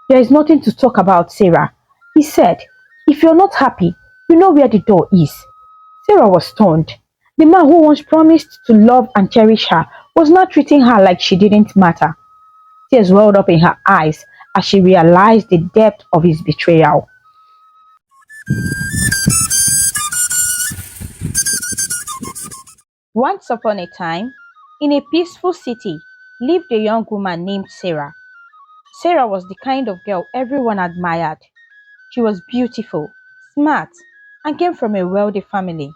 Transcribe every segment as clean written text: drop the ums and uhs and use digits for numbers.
There is nothing to talk about, Sarah. He said, if you're not happy, you know where the door is. Sarah was stunned. The man who once promised to love and cherish her was now treating her like she didn't matter. Tears welled up in her eyes as she realized the depth of his betrayal. Once upon a time, in a peaceful city, lived a young woman named Sarah. Sarah was the kind of girl everyone admired. She was beautiful, smart, and came from a wealthy family.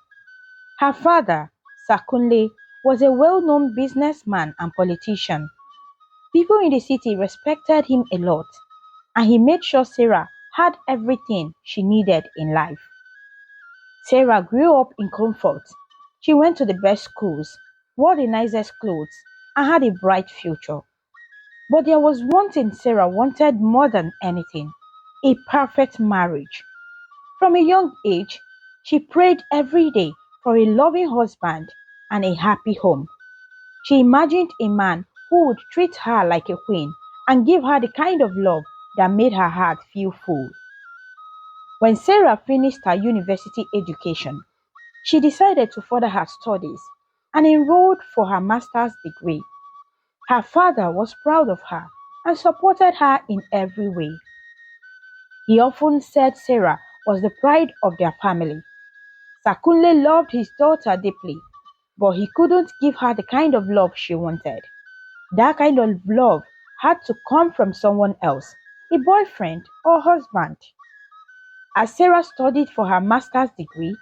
Her father, Sakunle, was a well-known businessman and politician. People in the city respected him a lot, and he made sure Sarah had everything she needed in life. Sarah grew up in comfort. She went to the best schools, wore the nicest clothes, and had a bright future. But there was one thing Sarah wanted more than anything: a perfect marriage. From a young age, she prayed every day for a loving husband and a happy home. She imagined a man who would treat her like a queen and give her the kind of love that made her heart feel full. When Sarah finished her university education, she decided to further her studies and enrolled for her master's degree. Her father was proud of her and supported her in every way. He often said Sarah was the pride of their family. Sakunle loved his daughter deeply, but he couldn't give her the kind of love she wanted. That kind of love had to come from someone else, a boyfriend or husband. As Sarah studied for her master's degree,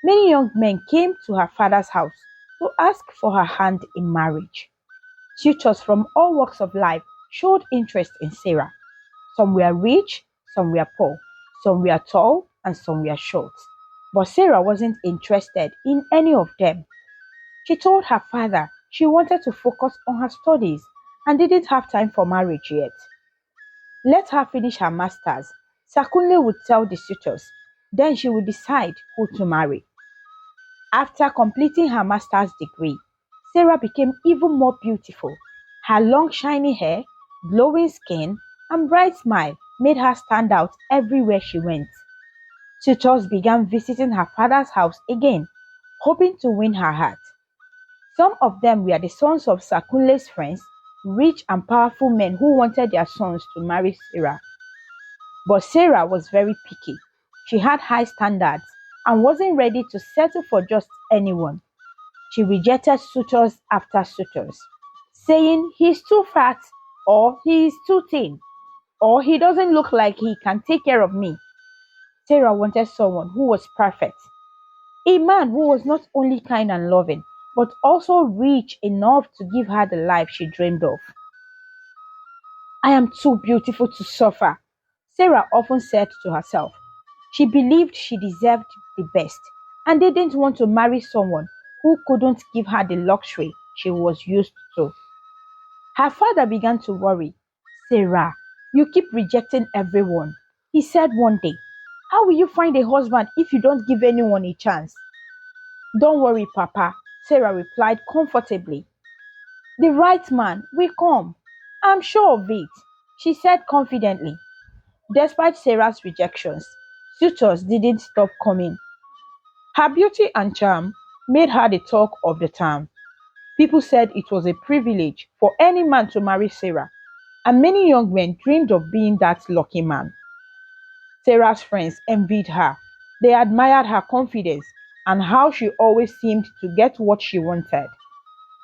many young men came to her father's house to ask for her hand in marriage. Suitors from all walks of life showed interest in Sarah. Some were rich, some were poor, some were tall, and some were short. But Sarah wasn't interested in any of them. She told her father she wanted to focus on her studies and didn't have time for marriage yet. Let her finish her masters, Sakunle would tell the suitors. Then she would decide who to marry. After completing her master's degree, Sarah became even more beautiful. Her long shiny hair, glowing skin, and bright smile made her stand out everywhere she went. Suitors began visiting her father's house again, hoping to win her heart. Some of them were the sons of Sakunle's friends, rich and powerful men who wanted their sons to marry Sarah. But Sarah was very picky. She had high standards and wasn't ready to settle for just anyone. She rejected suitors after suitors, saying he's too fat, or he is too thin, or he doesn't look like he can take care of me. Sarah wanted someone who was perfect, a man who was not only kind and loving, but also rich enough to give her the life she dreamed of. I am too beautiful to suffer, Sarah often said to herself. She believed she deserved the best and didn't want to marry someone who couldn't give her the luxury she was used to. Her father began to worry. Sarah, you keep rejecting everyone, he said one day. How will you find a husband if you don't give anyone a chance? Don't worry, Papa, Sarah replied comfortably. The right man will come. I'm sure of it, she said confidently. Despite Sarah's rejections, suitors didn't stop coming. Her beauty and charm made her the talk of the town. People said it was a privilege for any man to marry Sarah, and many young men dreamed of being that lucky man. Sarah's friends envied her. They admired her confidence and how she always seemed to get what she wanted.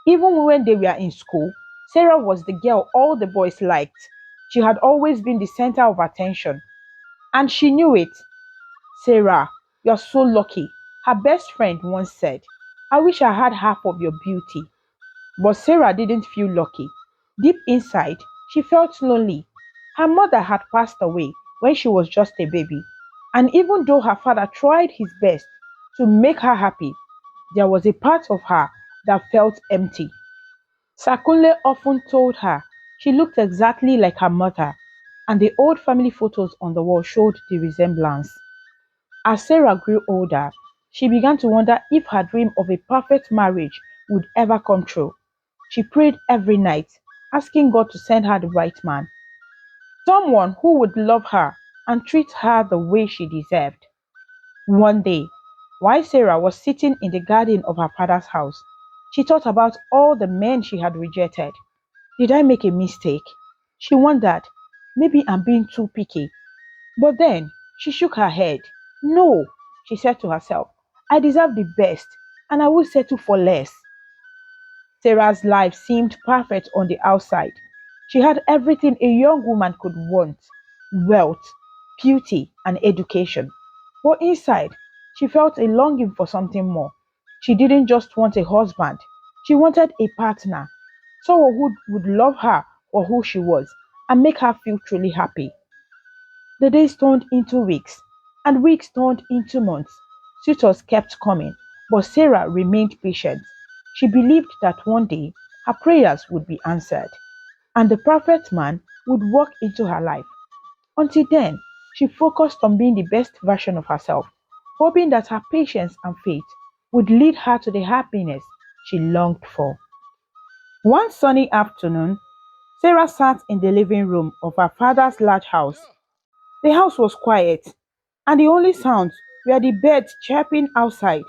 Even when they were in school, Sarah was the girl all the boys liked. She had always been the center of attention, and she knew it. Sarah, you're so lucky, her best friend once said. I wish I had half of your beauty. But Sarah didn't feel lucky. Deep inside, she felt lonely. Her mother had passed away when she was just a baby, and even though her father tried his best to make her happy, there was a part of her that felt empty. Sakunle often told her she looked exactly like her mother, and the old family photos on the wall showed the resemblance. As Sarah grew older, she began to wonder if her dream of a perfect marriage would ever come true. She prayed every night, asking God to send her the right man. someone who would love her and treat her the way she deserved. One day, while Sarah was sitting in the garden of her father's house, she thought about all the men she had rejected. Did I make a mistake? She wondered. Maybe I'm being too picky. But then she shook her head. No, she said to herself, I deserve the best, and I will settle for less. Sarah's life seemed perfect on the outside. She had everything a young woman could want: wealth, beauty, and education. But inside, she felt a longing for something more. She didn't just want a husband, she wanted a partner, someone who would love her for who she was and make her feel truly happy. The days turned into weeks, and weeks turned into months. Suitors kept coming, but Sarah remained patient. She believed that one day her prayers would be answered, and the perfect man would walk into her life. Until then, she focused on being the best version of herself, hoping that her patience and faith would lead her to the happiness she longed for. One sunny afternoon, Sarah sat in the living room of her father's large house. The house was quiet, and the only sounds were the birds chirping outside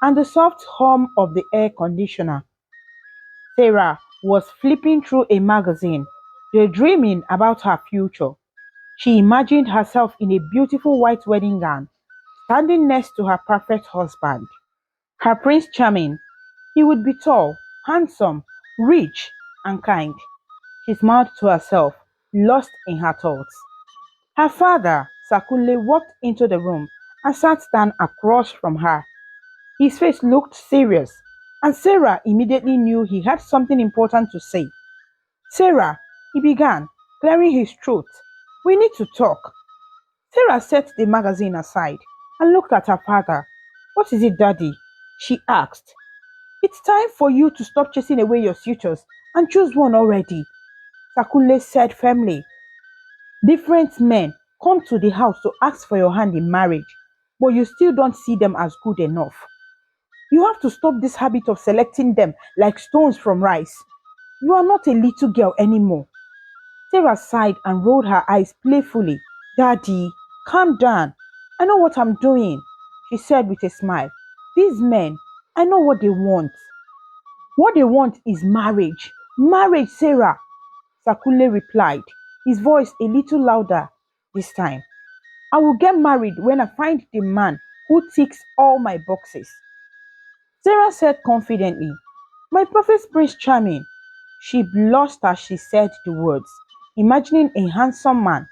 and the soft hum of the air conditioner. Sarah was flipping through a magazine, daydreaming about her future. She imagined herself in a beautiful white wedding gown, standing next to her perfect husband, her Prince Charming. He would be tall, handsome, rich, and kind. She smiled to herself, lost in her thoughts. Her father, Sakunle, walked into the room and sat down across from her. His face looked serious, and Sarah immediately knew he had something important to say. Sarah, he began, clearing his throat. We need to talk. Sarah set the magazine aside and looked at her father. What is it, Daddy? She asked. It's time for you to stop chasing away your suitors and choose one already, Sakunle said firmly. Different men come to the house to ask for your hand in marriage, but you still don't see them as good enough. You have to stop this habit of selecting them like stones from rice. You are not a little girl anymore. Sarah sighed and rolled her eyes playfully. Daddy, calm down. I know what I'm doing, she said with a smile. These men, I know what they want. What they want is marriage. Marriage, Sarah, Sakule replied, his voice a little louder this time. I will get married when I find the man who ticks all my boxes. Sarah said confidently, my perfect Prince Charming. She blushed as she said the words, imagining a handsome man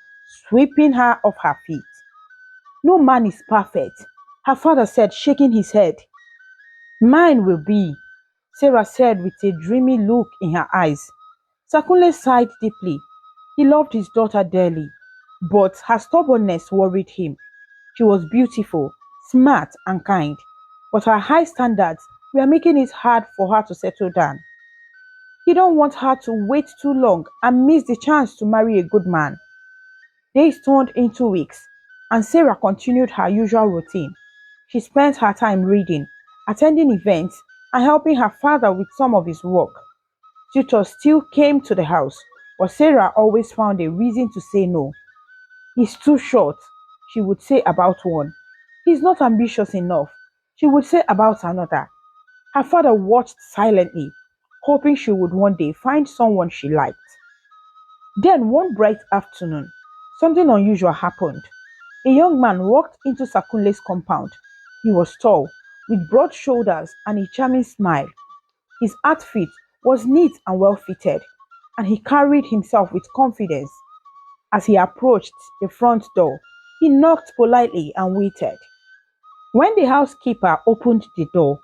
sweeping her off her feet. No man is perfect, her father said, shaking his head. Mine will be, Sarah said with a dreamy look in her eyes. Sakunle sighed deeply. He loved his daughter dearly, but her stubbornness worried him. She was beautiful, smart, and kind, but her high standards were making it hard for her to settle down. He don't want her to wait too long and miss the chance to marry a good man. Days turned into weeks, and Sarah continued her usual routine. She spent her time reading, attending events, and helping her father with some of his work. Tutors still came to the house, but Sarah always found a reason to say no. He's too short, she would say about one. He's not ambitious enough, she would say about another. Her father watched silently, hoping she would one day find someone she liked. Then one bright afternoon, something unusual happened. A young man walked into Sakunle's compound. He was tall, with broad shoulders and a charming smile. His outfit was neat and well fitted, and he carried himself with confidence. As he approached the front door, he knocked politely and waited. When the housekeeper opened the door,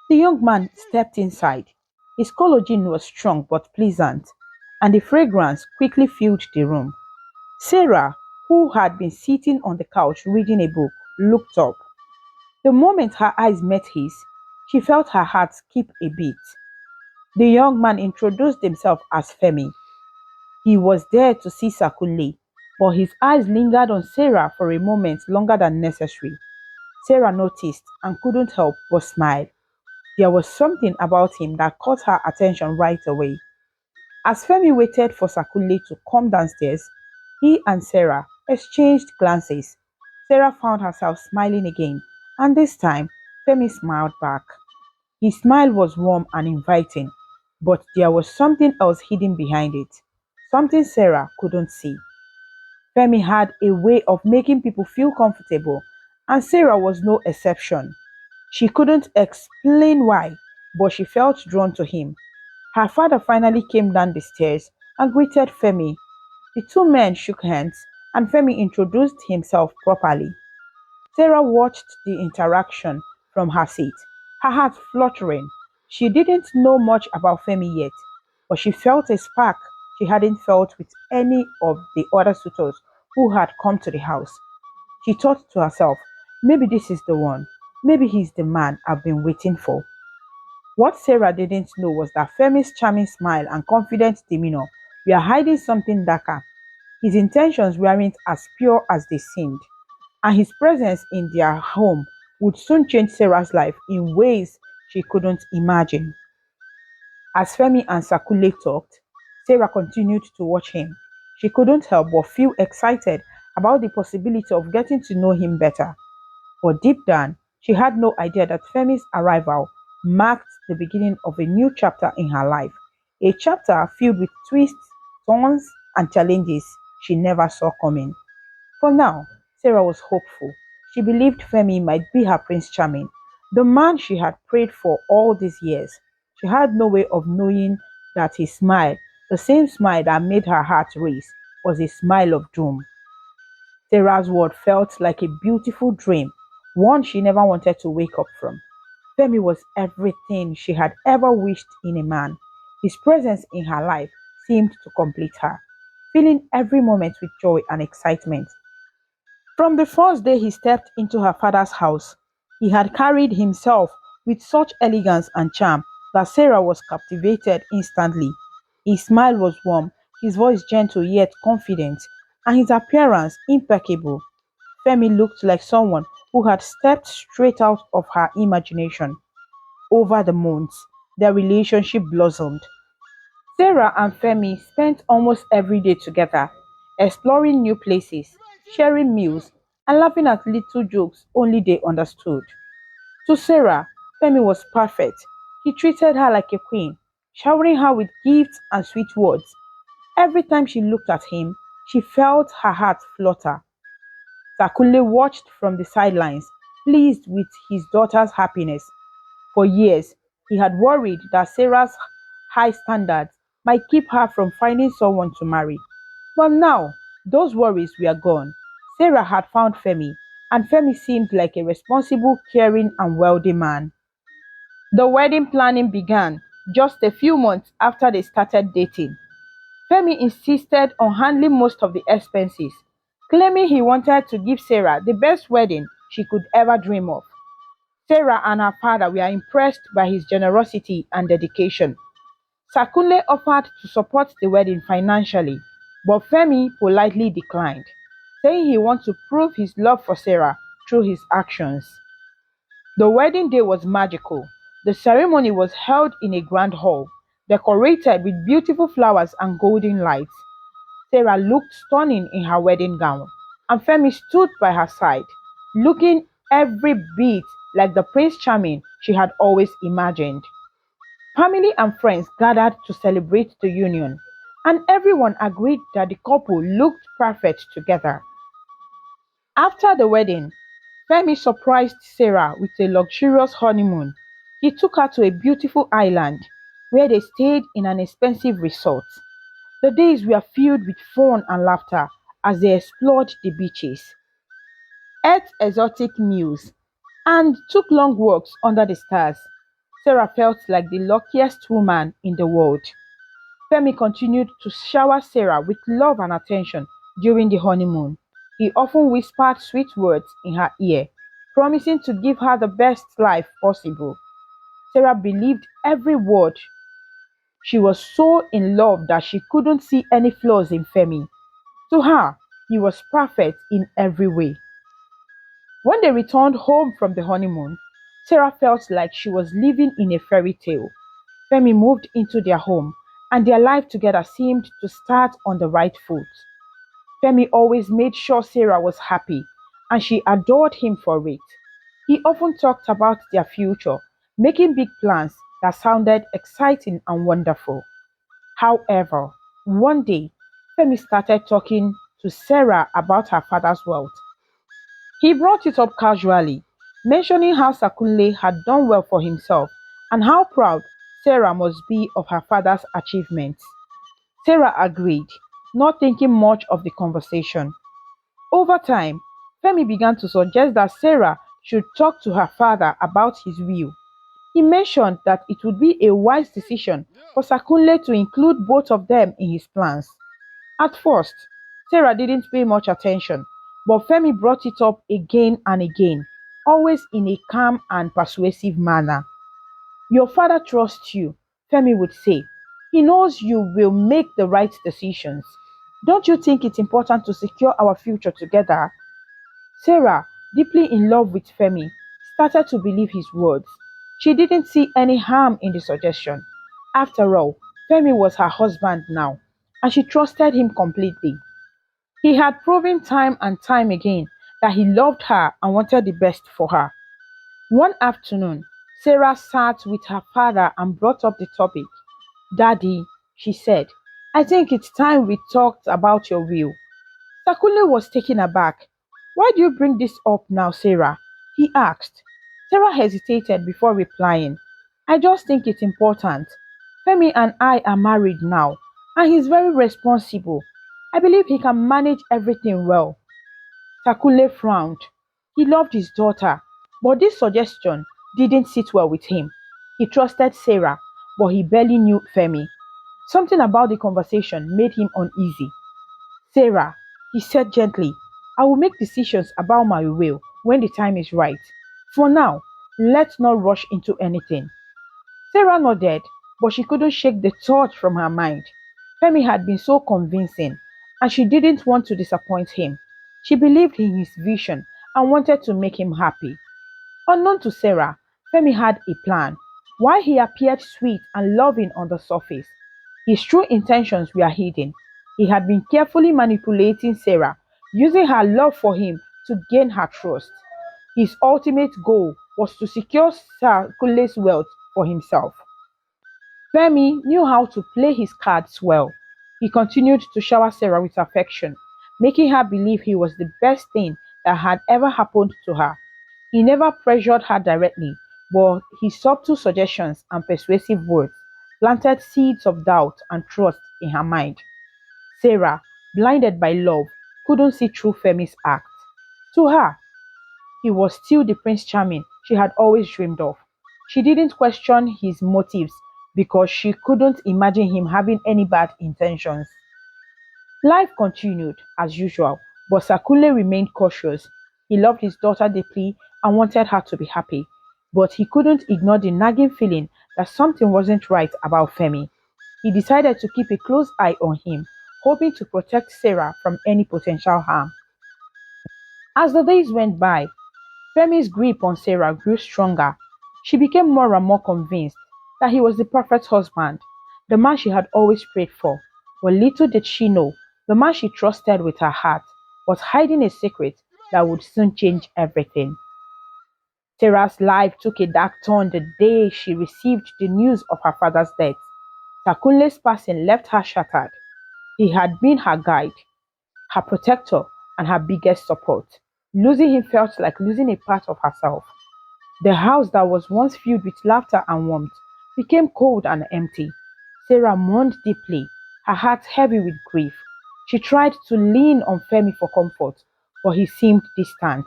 the young man stepped inside. His collagen was strong but pleasant, and the fragrance quickly filled the room. Sarah, who had been sitting on the couch reading a book, looked up. The moment her eyes met his, she felt her heart skip a beat. The young man introduced himself as Femi. He was there to see Sakule, but his eyes lingered on Sarah for a moment longer than necessary. Sarah noticed and couldn't help but smile. There was something about him that caught her attention right away. As Femi waited for Sakule to come downstairs, He and Sarah exchanged glances. Sarah found herself smiling again, and this time Femi smiled back. His smile was warm and inviting, but there was something else hidden behind it, something Sarah couldn't see. Femi had a way of making people feel comfortable, and Sarah was no exception. She couldn't explain why, but she felt drawn to him. Her father finally came down the stairs and greeted Femi. The two men shook hands, and Femi introduced himself properly. Sarah watched the interaction from her seat, her heart fluttering. She didn't know much about Femi yet, but she felt a spark she hadn't felt with any of the other suitors who had come to the house. She thought to herself, maybe this is the one. Maybe he's the man I've been waiting for. What Sarah didn't know was that Femi's charming smile and confident demeanor were hiding something darker. His intentions weren't as pure as they seemed, and his presence in their home would soon change Sarah's life in ways she couldn't imagine. As Femi and Sakule talked, Sarah continued to watch him. She couldn't help but feel excited about the possibility of getting to know him better. But deep down, she had no idea that Femi's arrival marked the beginning of a new chapter in her life, a chapter filled with twists, turns, and challenges she never saw coming. For now, Sarah was hopeful. She believed Femi might be her Prince Charming, the man she had prayed for all these years. She had no way of knowing that his smile, the same smile that made her heart race, was a smile of doom. Sarah's world felt like a beautiful dream, one she never wanted to wake up from. Femi was everything she had ever wished in a man. His presence in her life seemed to complete her, filling every moment with joy and excitement. From the first day he stepped into her father's house, he had carried himself with such elegance and charm that Sarah was captivated instantly. His smile was warm, his voice gentle yet confident, and his appearance impeccable. Femi looked like someone who had stepped straight out of her imagination. Over the months, their relationship blossomed. Sarah and Femi spent almost every day together, exploring new places, sharing meals, and laughing at little jokes only they understood. To Sarah, Femi was perfect. He treated her like a queen, showering her with gifts and sweet words. Every time she looked at him, she felt her heart flutter. Sakule watched from the sidelines, pleased with his daughter's happiness. For years, he had worried that Sarah's high standards might keep her from finding someone to marry. But now, those worries were gone. Sarah had found Femi, and Femi seemed like a responsible, caring, and wealthy man. The wedding planning began just a few months after they started dating. Femi insisted on handling most of the expenses, claiming he wanted to give Sarah the best wedding she could ever dream of. Sarah and her father were impressed by his generosity and dedication. Sakule offered to support the wedding financially, but Femi politely declined, saying he wanted to prove his love for Sarah through his actions. The wedding day was magical. The ceremony was held in a grand hall, decorated with beautiful flowers and golden lights. Sarah looked stunning in her wedding gown, and Femi stood by her side, looking every bit like the Prince Charming she had always imagined. Family and friends gathered to celebrate the union, and everyone agreed that the couple looked perfect together. After the wedding, Femi surprised Sarah with a luxurious honeymoon. He took her to a beautiful island where they stayed in an expensive resort. The days were filled with fun and laughter as they explored the beaches, ate exotic meals, and took long walks under the stars. Sarah felt like the luckiest woman in the world. Femi continued to shower Sarah with love and attention during the honeymoon. He often whispered sweet words in her ear, promising to give her the best life possible. Sarah believed every word. She was so in love that she couldn't see any flaws in Femi. To her, he was perfect in every way. When they returned home from the honeymoon, Sarah felt like she was living in a fairy tale. Femi moved into their home, and their life together seemed to start on the right foot. Femi always made sure Sarah was happy, and she adored him for it. He often talked about their future, making big plans that sounded exciting and wonderful. However, one day, Femi started talking to Sarah about her father's wealth. He brought it up casually, mentioning how Sakunle had done well for himself and how proud Sarah must be of her father's achievements. Sarah agreed, not thinking much of the conversation. Over time, Femi began to suggest that Sarah should talk to her father about his will. He mentioned that it would be a wise decision for Sakunle to include both of them in his plans. At first, Sarah didn't pay much attention, but Femi brought it up again and again, always in a calm and persuasive manner. Your father trusts you, Femi would say. He knows you will make the right decisions. Don't you think it's important to secure our future together? Sarah, deeply in love with Femi, started to believe his words. She didn't see any harm in the suggestion. After all, Femi was her husband now, and she trusted him completely. He had proven time and time again that he loved her and wanted the best for her. One afternoon, Sarah sat with her father and brought up the topic. Daddy, she said, I think it's time we talked about your will. Sakule was taken aback. Why do you bring this up now, Sarah? He asked. Sarah hesitated before replying. I just think it's important. Femi and I are married now, and he's very responsible. I believe he can manage everything well. Sakule frowned. He loved his daughter, but this suggestion didn't sit well with him. He trusted Sarah, but he barely knew Femi. Something about the conversation made him uneasy. Sarah, he said gently, I will make decisions about my will when the time is right. For now, let's not rush into anything. Sarah nodded, but she couldn't shake the thought from her mind. Femi had been so convincing, and she didn't want to disappoint him. She believed in his vision and wanted to make him happy. Unknown to Sarah, Femi had a plan. While he appeared sweet and loving on the surface, his true intentions were hidden. He had been carefully manipulating Sarah, using her love for him to gain her trust. His ultimate goal was to secure Sir Kule's wealth for himself. Femi knew how to play his cards well. He continued to shower Sarah with affection, making her believe he was the best thing that had ever happened to her. He never pressured her directly, but his subtle suggestions and persuasive words planted seeds of doubt and trust in her mind. Sarah, blinded by love, couldn't see through Femi's act. To her, he was still the Prince Charming she had always dreamed of. She didn't question his motives because she couldn't imagine him having any bad intentions. Life continued as usual, but Sakule remained cautious. He loved his daughter deeply and wanted her to be happy, but he couldn't ignore the nagging feeling that something wasn't right about Femi. He decided to keep a close eye on him, hoping to protect Sarah from any potential harm. As the days went by, Femi's grip on Sarah grew stronger. She became more and more convinced that he was the perfect husband, the man she had always prayed for. But little did she know, the man she trusted with her heart was hiding a secret that would soon change everything. Sarah's life took a dark turn the day she received the news of her father's death. Takunle's passing left her shattered. He had been her guide, her protector, and her biggest support. Losing him felt like losing a part of herself. The house that was once filled with laughter and warmth became cold and empty. Sarah mourned deeply, her heart heavy with grief. She tried to lean on Femi for comfort, but he seemed distant.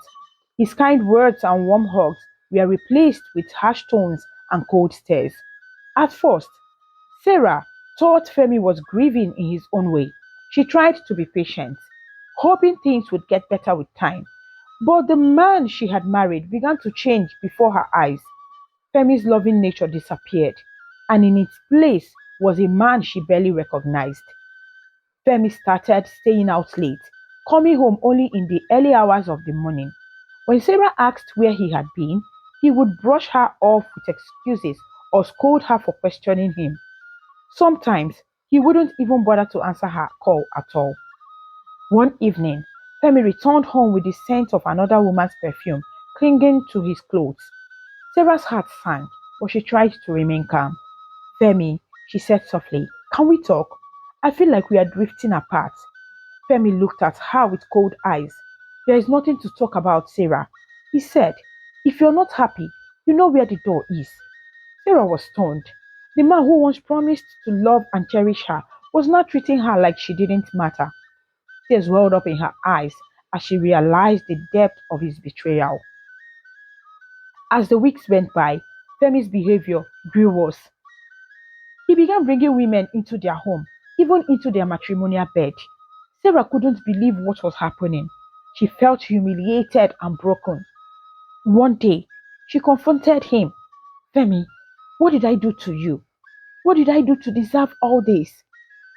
His kind words and warm hugs were replaced with harsh tones and cold stares. At first, Sarah thought Femi was grieving in his own way. She tried to be patient, hoping things would get better with time. But the man she had married began to change before her eyes. Femi's loving nature disappeared, and in its place was a man she barely recognized. Femi started staying out late, coming home only in the early hours of the morning. When Sarah asked where he had been, he would brush her off with excuses or scold her for questioning him. Sometimes he wouldn't even bother to answer her call at all. One evening, Femi returned home with the scent of another woman's perfume clinging to his clothes. Sarah's heart sank, but she tried to remain calm. Femi, she said softly, can we talk? I feel like we are drifting apart. Femi looked at her with cold eyes. There is nothing to talk about, Sarah. He said, if you're not happy, you know where the door is. Sarah was stunned. The man who once promised to love and cherish her was now treating her like she didn't matter. Tears welled up in her eyes as she realized the depth of his betrayal. As the weeks went by, Femi's behavior grew worse. He began bringing women into their home, even into their matrimonial bed. Sarah couldn't believe what was happening. She felt humiliated and broken. One day, she confronted him. Femi, what did I do to you? What did I do to deserve all this?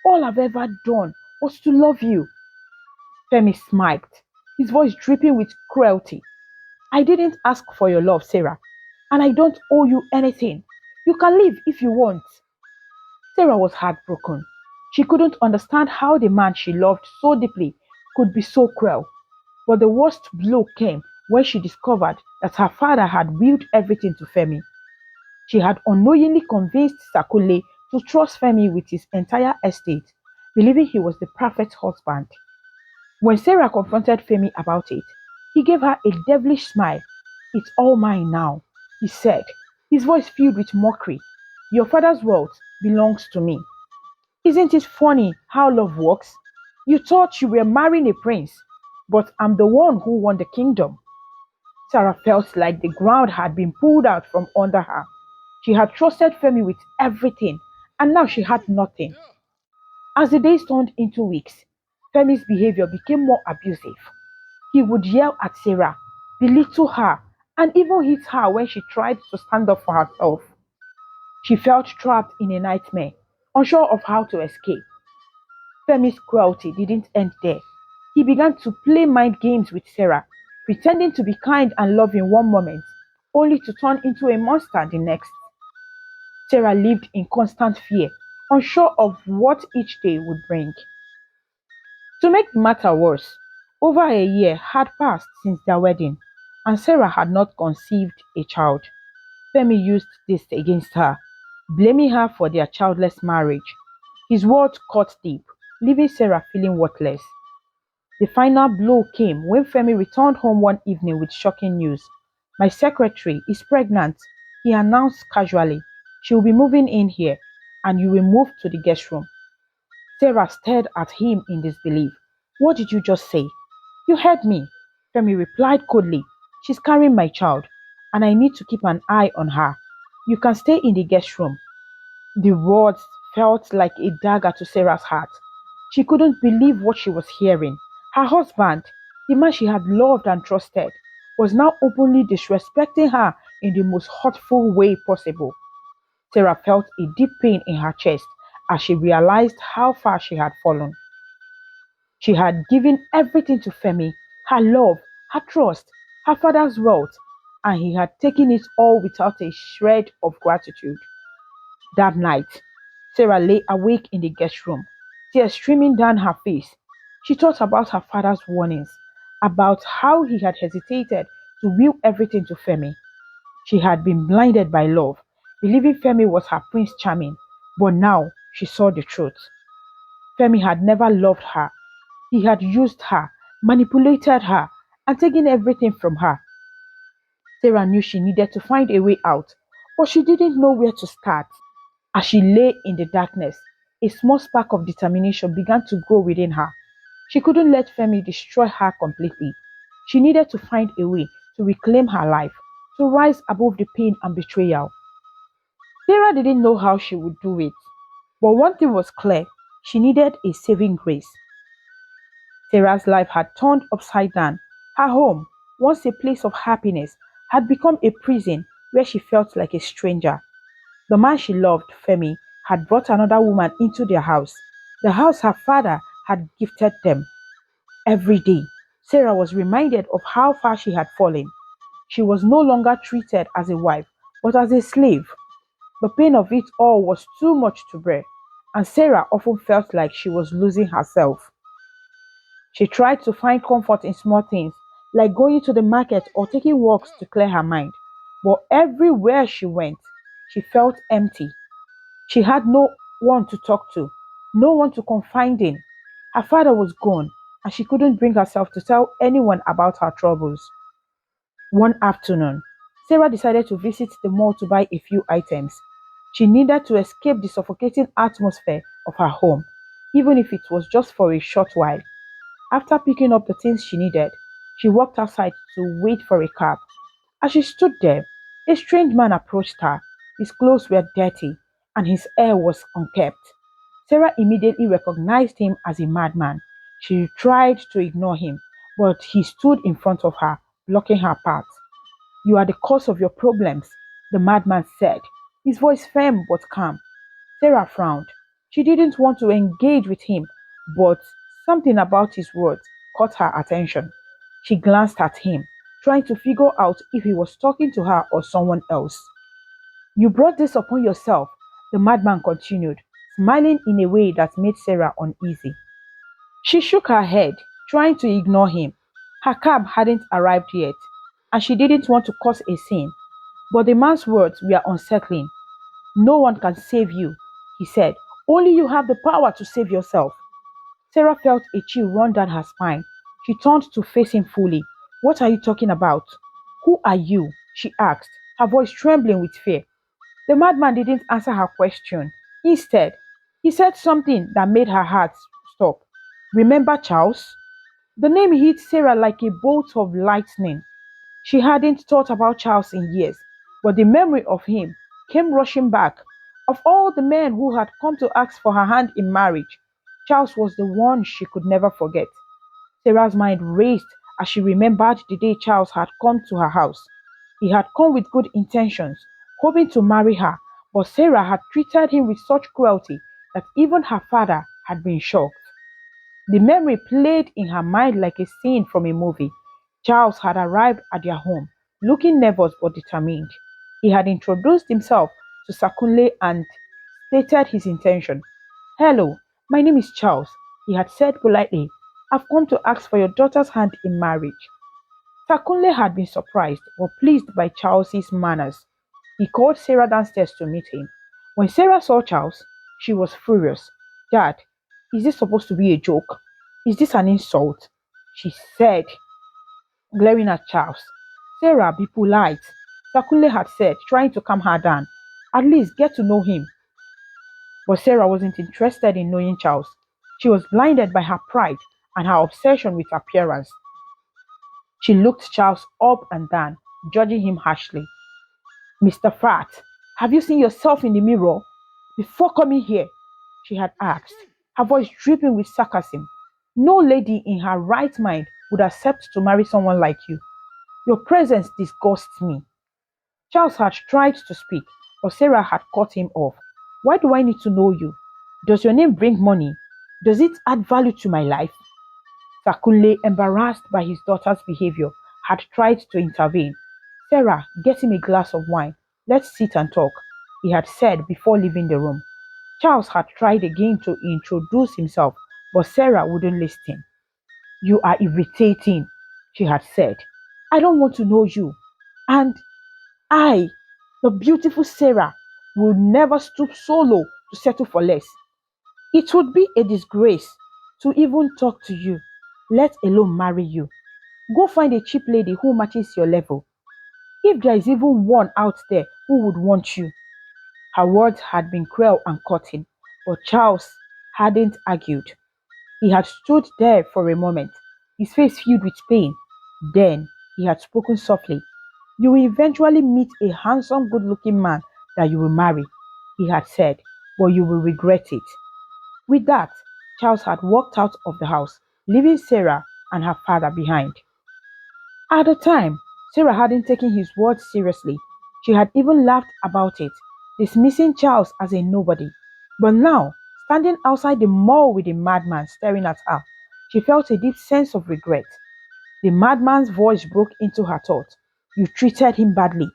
All I've ever done was to love you. Femi smiled, his voice dripping with cruelty. I didn't ask for your love, Sarah, and I don't owe you anything. You can leave if you want. Sarah was heartbroken. She couldn't understand how the man she loved so deeply could be so cruel. But the worst blow came when she discovered that her father had willed everything to Femi. She had unknowingly convinced Sakule to trust Femi with his entire estate, believing he was the perfect husband. When Sarah confronted Femi about it, he gave her a devilish smile. It's all mine now, he said, his voice filled with mockery. Your father's wealth belongs to me. Isn't it funny how love works? You thought you were marrying a prince, but I'm the one who won the kingdom. Sarah felt like the ground had been pulled out from under her. She had trusted Femi with everything, and now she had nothing. As the days turned into weeks, Femi's behavior became more abusive. He would yell at Sarah, belittle her, and even hit her when she tried to stand up for herself. She felt trapped in a nightmare, unsure of how to escape. Femi's cruelty didn't end there. He began to play mind games with Sarah, pretending to be kind and loving one moment, only to turn into a monster the next. Sarah lived in constant fear, unsure of what each day would bring. To make the matter worse, over a year had passed since their wedding, and Sarah had not conceived a child. Femi used this against her, blaming her for their childless marriage. His words cut deep, leaving Sarah feeling worthless. The final blow came when Femi returned home one evening with shocking news. My secretary is pregnant, he announced casually. She will be moving in here, and you will move to the guest room. Sarah stared at him in disbelief. What did you just say? You heard me. Femi replied coldly. She's carrying my child, and I need to keep an eye on her. You can stay in the guest room. The words felt like a dagger to Sarah's heart. She couldn't believe what she was hearing. Her husband, the man she had loved and trusted, was now openly disrespecting her in the most hurtful way possible. Sarah felt a deep pain in her chest as she realized how far she had fallen. She had given everything to Femi, her love, her trust, her father's wealth, and he had taken it all without a shred of gratitude. That night, Sarah lay awake in the guest room, tears streaming down her face. She thought about her father's warnings, about how he had hesitated to will everything to Femi. She had been blinded by love, believing Femi was her Prince Charming, but now she saw the truth. Femi had never loved her. He had used her, manipulated her, and taken everything from her. Sarah knew she needed to find a way out, but she didn't know where to start. As she lay in the darkness, a small spark of determination began to grow within her. She couldn't let Femi destroy her completely. She needed to find a way to reclaim her life, to rise above the pain and betrayal. Sarah didn't know how she would do it, but one thing was clear, she needed a saving grace. Sarah's life had turned upside down. Her home, once a place of happiness, had become a prison where she felt like a stranger. The man she loved, Femi, had brought another woman into their house, the house her father had gifted them. Every day, Sarah was reminded of how far she had fallen. She was no longer treated as a wife, but as a slave. The pain of it all was too much to bear, and Sarah often felt like she was losing herself. She tried to find comfort in small things, like going to the market or taking walks to clear her mind. But everywhere she went, she felt empty. She had no one to talk to, no one to confide in. Her father was gone, and she couldn't bring herself to tell anyone about her troubles. One afternoon, Sarah decided to visit the mall to buy a few items. She needed to escape the suffocating atmosphere of her home, even if it was just for a short while. After picking up the things she needed, she walked outside to wait for a cab. As she stood there, a strange man approached her. His clothes were dirty and his hair was unkempt. Sarah immediately recognized him as a madman. She tried to ignore him, but he stood in front of her, blocking her path. "You are the cause of your problems," the madman said, his voice firm but calm. Sarah frowned. She didn't want to engage with him, but something about his words caught her attention. She glanced at him, trying to figure out if he was talking to her or someone else. "You brought this upon yourself," the madman continued, smiling in a way that made Sarah uneasy. She shook her head, trying to ignore him. Her cab hadn't arrived yet, and she didn't want to cause a scene. But the man's words were unsettling. "No one can save you," he said. "Only you have the power to save yourself." Sarah felt a chill run down her spine. She turned to face him fully. "What are you talking about? Who are you?" she asked, her voice trembling with fear. The madman didn't answer her question. Instead, he said something that made her heart stop. "Remember Charles?" The name hit Sarah like a bolt of lightning. She hadn't thought about Charles in years, but the memory of him came rushing back. Of all the men who had come to ask for her hand in marriage, Charles was the one she could never forget. Sarah's mind raced as she remembered the day Charles had come to her house. He had come with good intentions, hoping to marry her, but Sarah had treated him with such cruelty that even her father had been shocked. The memory played in her mind like a scene from a movie. Charles had arrived at their home, looking nervous but determined. He had introduced himself to Sakunle and stated his intention. "Hello, my name is Charles," he had said politely. "I've come to ask for your daughter's hand in marriage." Sakunle had been surprised but pleased by Charles's manners. He called Sarah downstairs to meet him. When Sarah saw Charles, she was furious. "Dad, is this supposed to be a joke? Is this an insult?" she said, glaring at Charles. "Sarah, be polite," Sakunle had said, trying to calm her down. "At least get to know him." But Sarah wasn't interested in knowing Charles. She was blinded by her pride and her obsession with appearance. She looked Charles up and down, judging him harshly. "Mr. Fat, have you seen yourself in the mirror before coming here?" she had asked, her voice dripping with sarcasm. "No lady in her right mind would accept to marry someone like you. Your presence disgusts me." Charles had tried to speak, but Sarah had cut him off. "Why do I need to know you? Does your name bring money? Does it add value to my life?" Sakunle, embarrassed by his daughter's behavior, had tried to intervene. "Sarah, get him a glass of wine. Let's sit and talk," he had said before leaving the room. Charles had tried again to introduce himself, but Sarah wouldn't listen. "You are irritating," she had said. "I don't want to know you. And I, the beautiful Sarah, will never stoop so low to settle for less. It would be a disgrace to even talk to you, let alone marry you. Go find a cheap lady who matches your level. If there is even one out there who would want you." Her words had been cruel and cutting, but Charles hadn't argued. He had stood there for a moment, his face filled with pain. Then he had spoken softly. "You will eventually meet a handsome, good looking man that you will marry," he had said, "but you will regret it." With that, Charles had walked out of the house, leaving Sarah and her father behind. At the time, Sarah hadn't taken his words seriously. She had even laughed about it, dismissing Charles as a nobody. But now, standing outside the mall with the madman staring at her, she felt a deep sense of regret. The madman's voice broke into her thought. "You treated him badly,"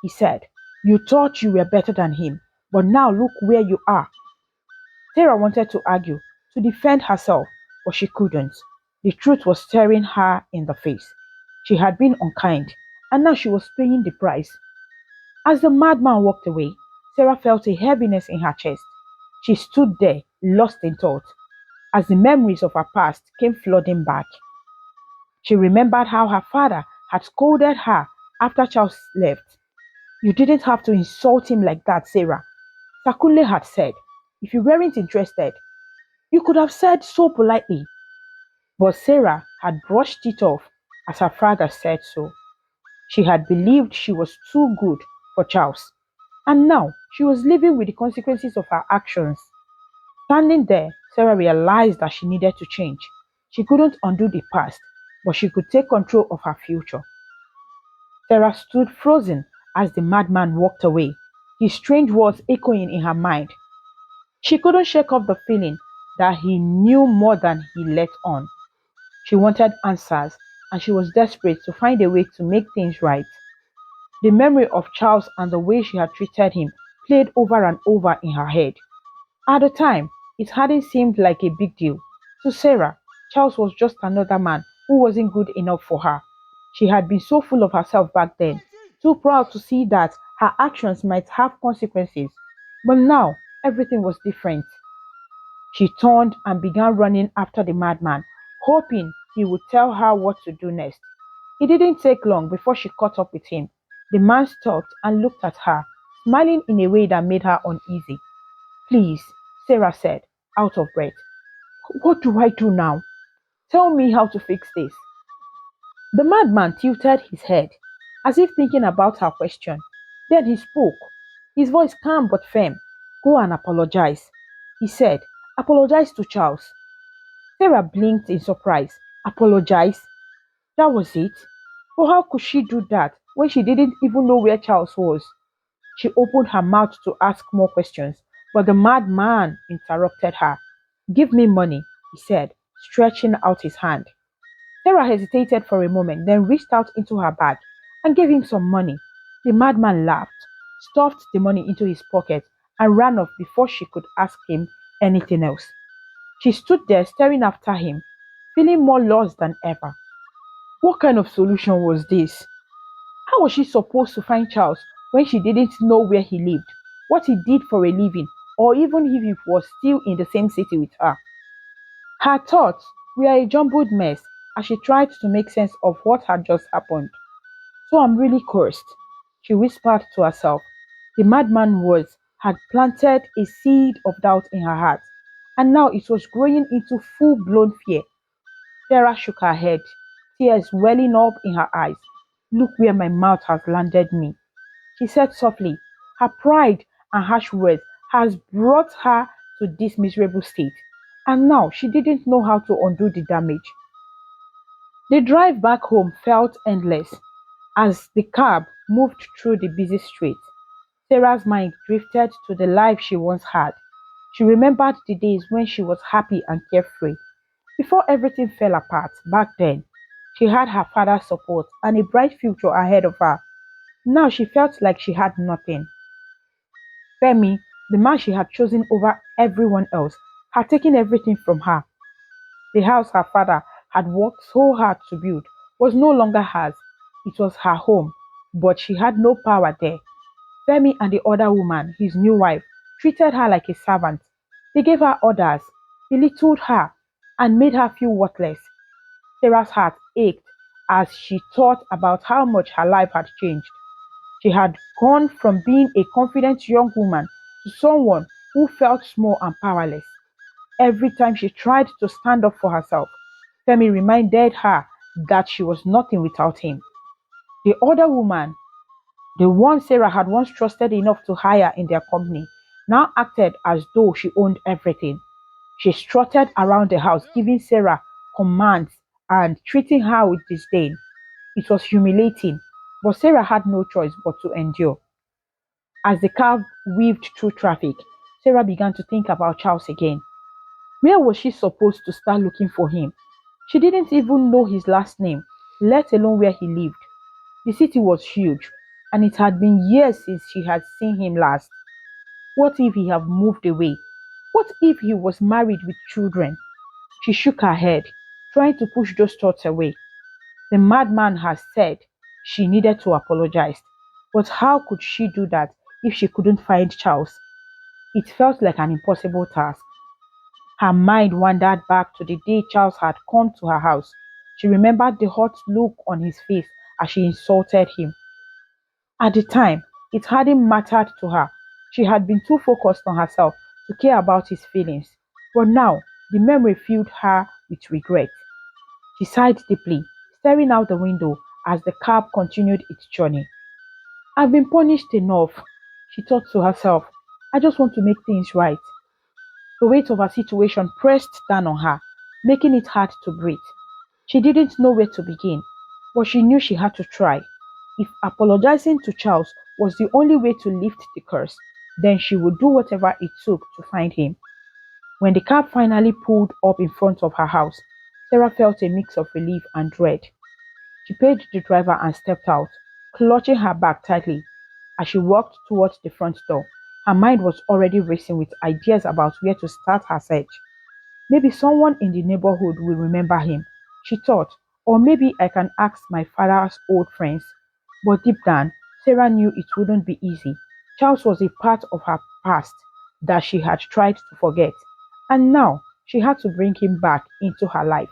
he said. "You thought you were better than him, but now look where you are." Sarah wanted to argue, to defend herself, but she couldn't. The truth was staring her in the face. She had been unkind, and now she was paying the price. As the madman walked away, Sarah felt a heaviness in her chest. She stood there, lost in thought, as the memories of her past came flooding back. She remembered how her father had scolded her after Charles left. "You didn't have to insult him like that, Sarah," Sakunle had said. "If you weren't interested, you could have said so politely." But Sarah had brushed it off as her father said so. She had believed she was too good for Charles, and now she was living with the consequences of her actions. Standing there, Sarah realized that she needed to change. She couldn't undo the past, but she could take control of her future. Sarah stood frozen as the madman walked away, his strange words echoing in her mind. She couldn't shake off the feeling that he knew more than he let on. She wanted answers, and she was desperate to find a way to make things right. The memory of Charles and the way she had treated him played over and over in her head. At the time, it hadn't seemed like a big deal. To Sarah, Charles was just another man who wasn't good enough for her. She had been so full of herself back then, too proud to see that her actions might have consequences. But now, everything was different. She turned and began running after the madman, hoping he would tell her what to do next. It didn't take long before she caught up with him. The man stopped and looked at her, smiling in a way that made her uneasy. "Please," Sarah said, out of breath. "What do I do now? Tell me how to fix this." The madman tilted his head, as if thinking about her question. Then he spoke, his voice calm but firm. "Go and apologize," he said. "Apologize to Charles." Sarah blinked in surprise. Apologize? That was it? But how could she do that when she didn't even know where Charles was? She opened her mouth to ask more questions, but the madman interrupted her. "Give me money," he said, stretching out his hand. Sarah hesitated for a moment, then reached out into her bag and gave him some money. The madman laughed, stuffed the money into his pocket, and ran off before she could ask him anything else. She stood there staring after him, feeling more lost than ever. What kind of solution was this? How was she supposed to find Charles when she didn't know where he lived, what he did for a living, or even if he was still in the same city with her? Her thoughts were a jumbled mess as she tried to make sense of what had just happened. "So I'm really cursed," she whispered to herself. The madman's words had planted a seed of doubt in her heart, and now it was growing into full blown fear. Sarah shook her head, tears welling up in her eyes. "Look where my mouth has landed me," she said softly. Her pride and harsh words had brought her to this miserable state, and now she didn't know how to undo the damage. The drive back home felt endless as the cab moved through the busy streets. Sarah's mind drifted to the life she once had. She remembered the days when she was happy and carefree. Before everything fell apart back then, she had her father's support and a bright future ahead of her. Now she felt like she had nothing. Femi, the man she had chosen over everyone else, had taken everything from her. The house her father had worked so hard to build was no longer hers. It was her home, but she had no power there. Femi and the other woman, his new wife, treated her like a servant. They gave her orders, belittled her, and made her feel worthless. Sarah's heart ached as she thought about how much her life had changed. She had gone from being a confident young woman to someone who felt small and powerless. Every time she tried to stand up for herself, Femi reminded her that she was nothing without him. The other woman, the one Sarah had once trusted enough to hire in their company, now acted as though she owned everything. She strutted around the house, giving Sarah commands and treating her with disdain. It was humiliating, but Sarah had no choice but to endure. As the car weaved through traffic, Sarah began to think about Charles again. Where was she supposed to start looking for him? She didn't even know his last name, let alone where he lived. The city was huge, and it had been years since she had seen him last. What if he had moved away? What if he was married with children? She shook her head, trying to push those thoughts away. The madman had said she needed to apologize, but how could she do that if she couldn't find Charles? It felt like an impossible task. Her mind wandered back to the day Charles had come to her house. She remembered the hot look on his face as she insulted him. At the time, it hadn't mattered to her. She had been too focused on herself to care about his feelings. But now, the memory filled her with regret. She sighed deeply, staring out the window as the cab continued its journey. I've been punished enough, she thought to herself. I just want to make things right. The weight of her situation pressed down on her, making it hard to breathe. She didn't know where to begin, but she knew she had to try. If apologizing to Charles was the only way to lift the curse, then she would do whatever it took to find him. When the cab finally pulled up in front of her house, Sarah felt a mix of relief and dread. She paid the driver and stepped out, clutching her bag tightly. As she walked towards the front door, her mind was already racing with ideas about where to start her search. Maybe someone in the neighborhood will remember him, she thought, or maybe I can ask my father's old friends. But deep down, Sarah knew it wouldn't be easy. Charles was a part of her past that she had tried to forget, and now she had to bring him back into her life.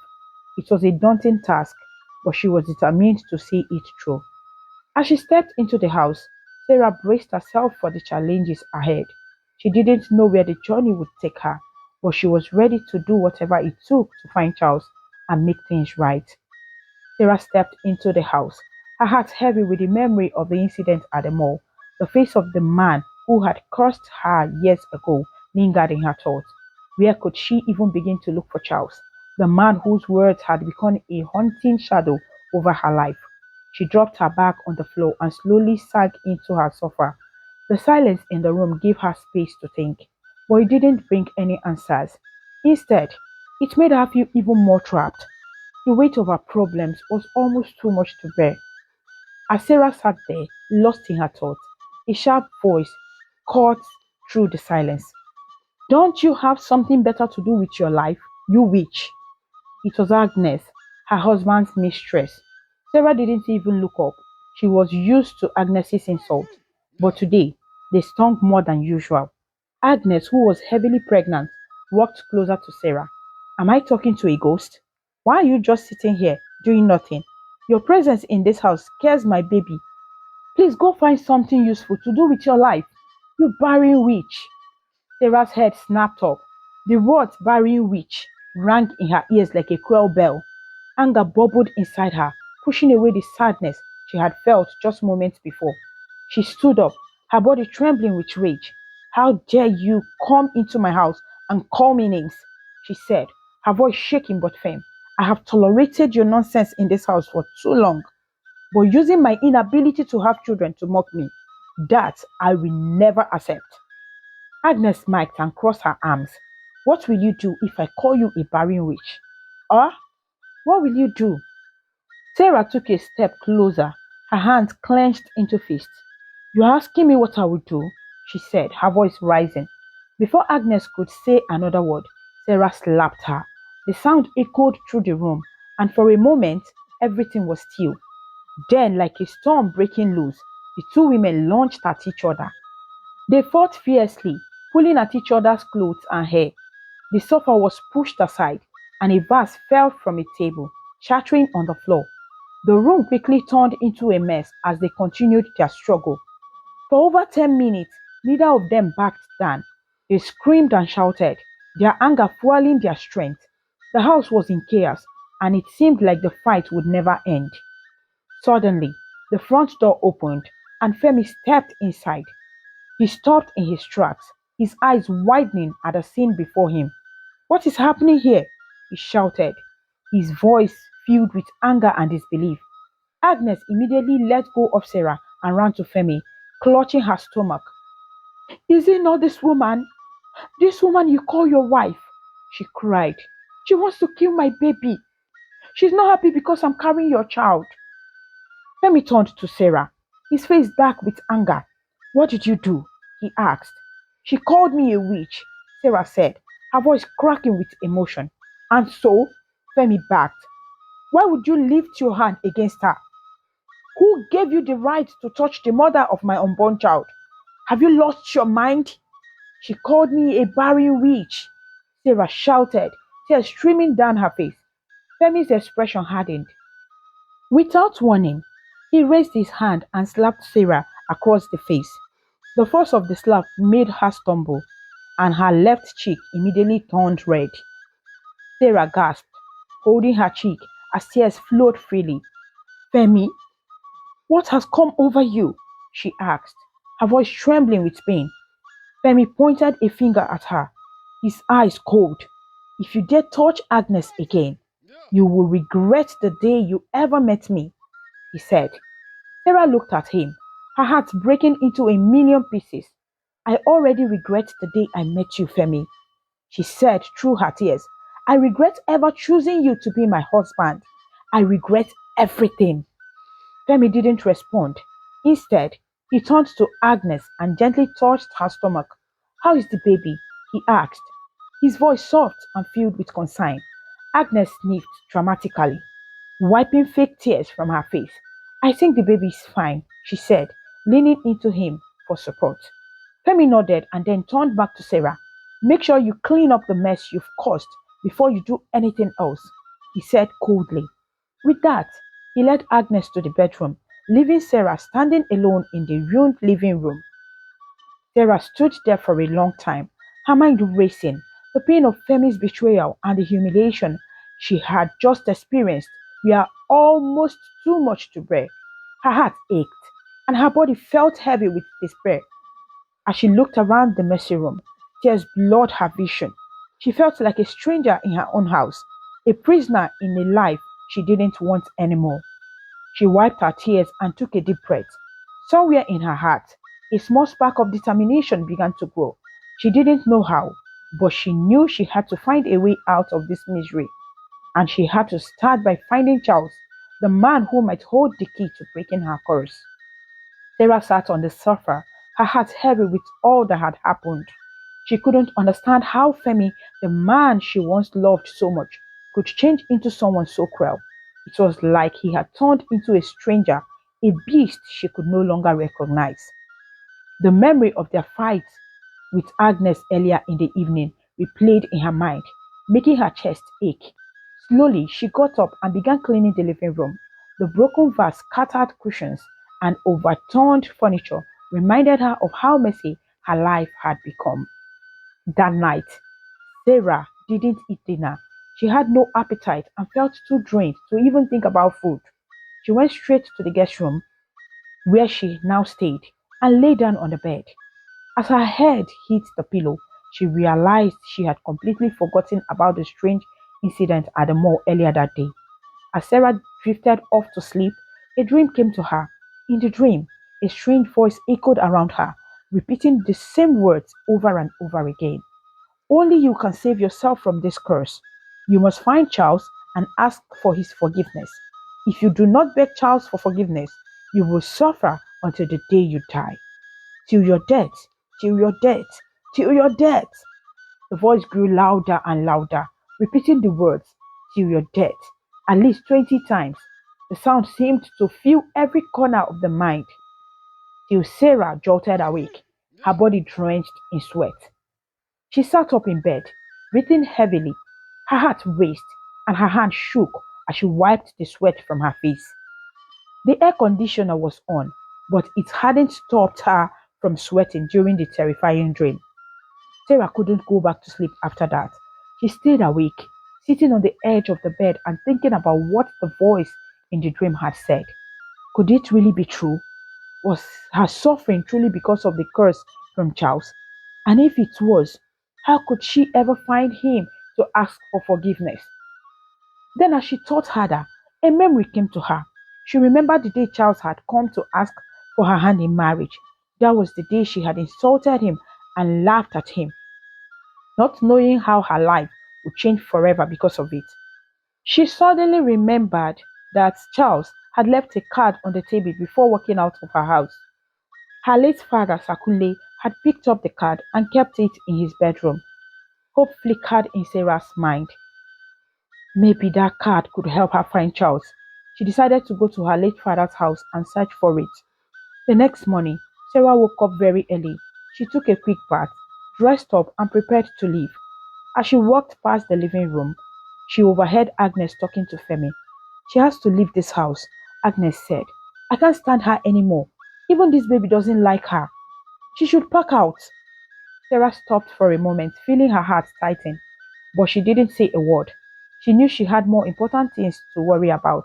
It was a daunting task, but she was determined to see it through. As she stepped into the house, Sarah braced herself for the challenges ahead. She didn't know where the journey would take her, but she was ready to do whatever it took to find Charles and make things right. Sarah stepped into the house, her heart heavy with the memory of the incident at the mall. The face of the man who had cursed her years ago lingered in her thoughts. Where could she even begin to look for Charles, the man whose words had become a haunting shadow over her life? She dropped her bag on the floor and slowly sank into her sofa. The silence in the room gave her space to think, but it didn't bring any answers. Instead, it made her feel even more trapped. The weight of her problems was almost too much to bear. As Sarah sat there, lost in her thoughts, a sharp voice cut through the silence. Don't you have something better to do with your life, you witch? It was Agnes, her husband's mistress. Sarah didn't even look up. She was used to Agnes's insult, but today they stung more than usual. Agnes, who was heavily pregnant, walked closer to Sarah. Am I talking to a ghost? Why are you just sitting here doing nothing? Your presence in this house scares my baby. Please go find something useful to do with your life. You barren witch. Sarah's head snapped up. The words barren witch rang in her ears like a cruel bell. Anger bubbled inside her, pushing away the sadness she had felt just moments before. She stood up, her body trembling with rage. How dare you come into my house and call me names? She said, her voice shaking but firm. I have tolerated your nonsense in this house for too long, but using my inability to have children to mock me, that I will never accept. Agnes smiled and crossed her arms. What will you do if I call you a barren witch? Or what will you do? Sarah took a step closer, her hands clenched into fists. You're asking me what I would do? She said, her voice rising. Before Agnes could say another word, Sarah slapped her. The sound echoed through the room, and for a moment, everything was still. Then, like a storm breaking loose, the two women launched at each other. They fought fiercely, pulling at each other's clothes and hair. The sofa was pushed aside, and a vase fell from a table, shattering on the floor. The room quickly turned into a mess as they continued their struggle. For over 10 minutes, neither of them backed down. They screamed and shouted, their anger fueling their strength. The house was in chaos, and it seemed like the fight would never end. Suddenly, the front door opened, and Femi stepped inside. He stopped in his tracks, his eyes widening at the scene before him. What is happening here? He shouted, his voice filled with anger and disbelief. Agnes immediately let go of Sarah and ran to Femi, clutching her stomach. Is it not this woman? This woman you call your wife? She cried. She wants to kill my baby. She's not happy because I'm carrying your child. Femi turned to Sarah, his face dark with anger. What did you do? He asked. She called me a witch, Sarah said, her voice cracking with emotion. And so? Femi barked. Why would you lift your hand against her? Who gave you the right to touch the mother of my unborn child? Have you lost your mind? She called me a barren witch, Sarah shouted, tears streaming down her face. Femi's expression hardened. Without warning, he raised his hand and slapped Sarah across the face. The force of the slap made her stumble, and her left cheek immediately turned red. Sarah gasped, holding her cheek as tears flowed freely. Femi, what has come over you? She asked, her voice trembling with pain. Femi pointed a finger at her, his eyes cold. If you dare touch Agnes again, you will regret the day you ever met me, he said. Sarah looked at him, her heart breaking into a million pieces. I already regret the day I met you, Femi, she said through her tears. I regret ever choosing you to be my husband. I regret everything. Femi didn't respond. Instead, he turned to Agnes and gently touched her stomach. How is the baby? He asked, his voice soft and filled with concern. Agnes sniffed dramatically, wiping fake tears from her face. I think the baby is fine, she said, leaning into him for support. Femi nodded and then turned back to Sarah. Make sure you clean up the mess you've caused before you do anything else, he said coldly. With that, he led Agnes to the bedroom, leaving Sarah standing alone in the ruined living room. Sarah stood there for a long time, her mind racing. The pain of Femi's betrayal and the humiliation she had just experienced were almost too much to bear. Her heart ached, and her body felt heavy with despair. As she looked around the messy room, tears blurred her vision. She felt like a stranger in her own house, a prisoner in a life she didn't want anymore. She wiped her tears and took a deep breath. Somewhere in her heart, a small spark of determination began to grow. She didn't know how, but she knew she had to find a way out of this misery. And she had to start by finding Charles, the man who might hold the key to breaking her curse. Sarah sat on the sofa, her heart heavy with all that had happened. She couldn't understand how Femi, the man she once loved so much, could change into someone so cruel. It was like he had turned into a stranger, a beast she could no longer recognize. The memory of their fight with Agnes earlier in the evening replayed in her mind, making her chest ache. Slowly, she got up and began cleaning the living room. The broken vase, scattered cushions, and overturned furniture reminded her of how messy her life had become. That night, Sarah didn't eat dinner. She had no appetite and felt too drained to even think about food. She went straight to the guest room where she now stayed and lay down on the bed. As her head hit the pillow, she realized she had completely forgotten about the strange incident at the mall earlier that day. As Sarah drifted off to sleep, a dream came to her. In the dream, a strange voice echoed around her, repeating the same words over and over again. Only you can save yourself from this curse. You must find Charles and ask for his forgiveness. If you do not beg Charles for forgiveness, you will suffer until the day you die. Till your death, till your death, till your death. The voice grew louder and louder, repeating the words, till your death, at least 20 times. The sound seemed to fill every corner of the mind, till Sarah jolted awake, her body drenched in sweat. She sat up in bed, breathing heavily. Her heart raced, and her hand shook as she wiped the sweat from her face. The air conditioner was on, but it hadn't stopped her from sweating during the terrifying dream. Sarah couldn't go back to sleep after that. She stayed awake, sitting on the edge of the bed and thinking about what the voice in the dream had said. Could it really be true? Was her suffering truly because of the curse from Charles? And if it was, how could she ever find him to ask for forgiveness? Then, as she thought harder, a memory came to her. She remembered the day Charles had come to ask for her hand in marriage. That was the day she had insulted him and laughed at him, not knowing how her life would change forever because of it. She suddenly remembered that Charles had left a card on the table before walking out of her house. Her late father, Sakule, had picked up the card and kept it in his bedroom. Hope flickered in Sarah's mind. Maybe that card could help her find Charles. She decided to go to her late father's house and search for it. The next morning, Sarah woke up very early. She took a quick bath, dressed up, and prepared to leave. As she walked past the living room, she overheard Agnes talking to Femi. She has to leave this house, Agnes said. I can't stand her anymore. Even this baby doesn't like her. She should pack out. Sarah stopped for a moment, feeling her heart tighten, but she didn't say a word. She knew she had more important things to worry about.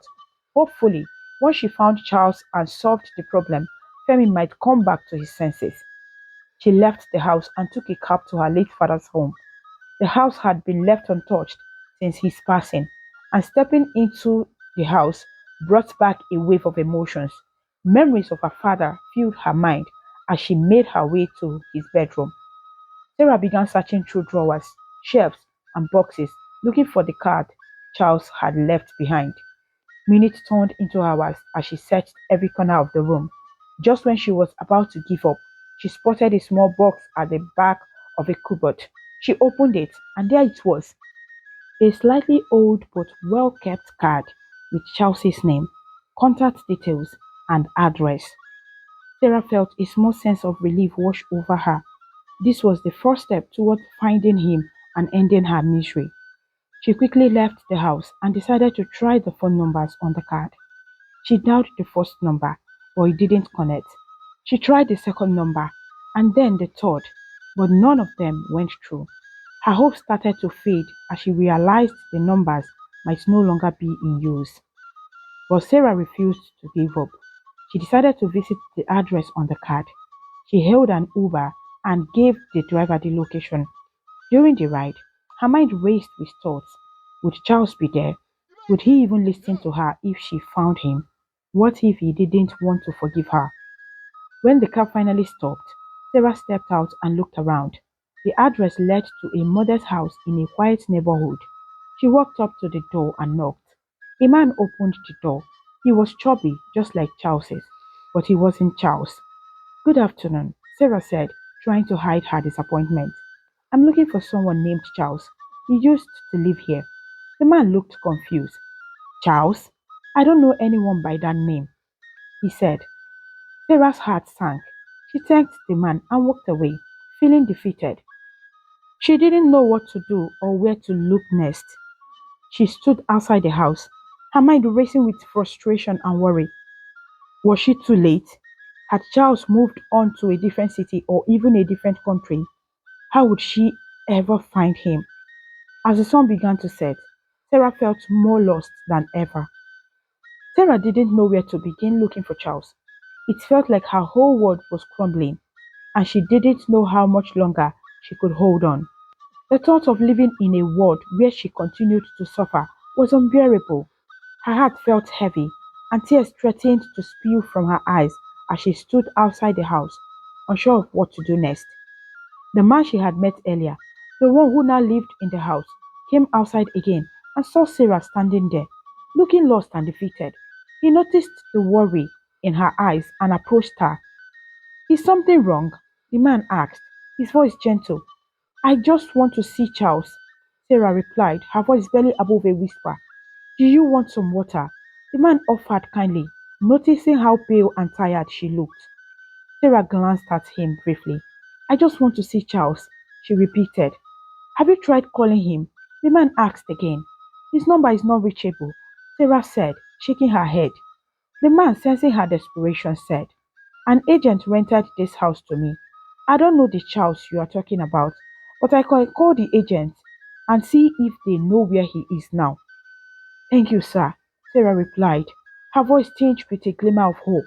Hopefully, once she found Charles and solved the problem, Femi might come back to his senses. She left the house and took a cab to her late father's home. The house had been left untouched since his passing, and stepping into the house brought back a wave of emotions. Memories of her father filled her mind as she made her way to his bedroom. Sarah began searching through drawers, shelves, and boxes, looking for the card Charles had left behind. Minutes turned into hours as she searched every corner of the room. Just when she was about to give up, she spotted a small box at the back of a cupboard. She opened it, and there it was, a slightly old but well kept card with Chelsea's name, contact details, and address. Sarah felt a small sense of relief wash over her. This was the first step toward finding him and ending her misery. She quickly left the house and decided to try the phone numbers on the card. She dialed the first number, but it didn't connect. She tried the second number and then the third, but none of them went through. Her hope started to fade as she realized the numbers might no longer be in use. But Sarah refused to give up. She decided to visit the address on the card. She hailed an Uber and gave the driver the location. During the ride, her mind raced with thoughts. Would Charles be there? Would he even listen to her if she found him? What if he didn't want to forgive her? When the car finally stopped, Sarah stepped out and looked around. The address led to a modest house in a quiet neighborhood. She walked up to the door and knocked. A man opened the door. He was chubby, just like Charles's, but he wasn't Charles. Good afternoon, Sarah said, trying to hide her disappointment. I'm looking for someone named Charles. He used to live here. The man looked confused. Charles? I don't know anyone by that name, he said. Sarah's heart sank. She thanked the man and walked away, feeling defeated. She didn't know what to do or where to look next. She stood outside the house, her mind racing with frustration and worry. Was she too late? Had Charles moved on to a different city or even a different country? How would she ever find him? As the sun began to set, Sarah felt more lost than ever. Sarah didn't know where to begin looking for Charles. It felt like her whole world was crumbling, and she didn't know how much longer she could hold on. The thought of living in a world where she continued to suffer was unbearable. Her heart felt heavy, and tears threatened to spill from her eyes as she stood outside the house, unsure of what to do next. The man she had met earlier, the one who now lived in the house, came outside again and saw Sarah standing there, looking lost and defeated. He noticed the worry in her eyes and approached her. Is something wrong? The man asked, his voice gentle. I just want to see Charles, Sarah replied, her voice barely above a whisper. Do you want some water? The man offered kindly, noticing how pale and tired she looked. Sarah glanced at him briefly. I just want to see Charles, she repeated. Have you tried calling him? The man asked again. His number is not reachable, Sarah said, shaking her head. The man, sensing her desperation, said, an agent rented this house to me. I don't know the Charles you are talking about, but I can call the agent and see if they know where he is now. Thank you, sir, Sarah replied, her voice tinged with a glimmer of hope.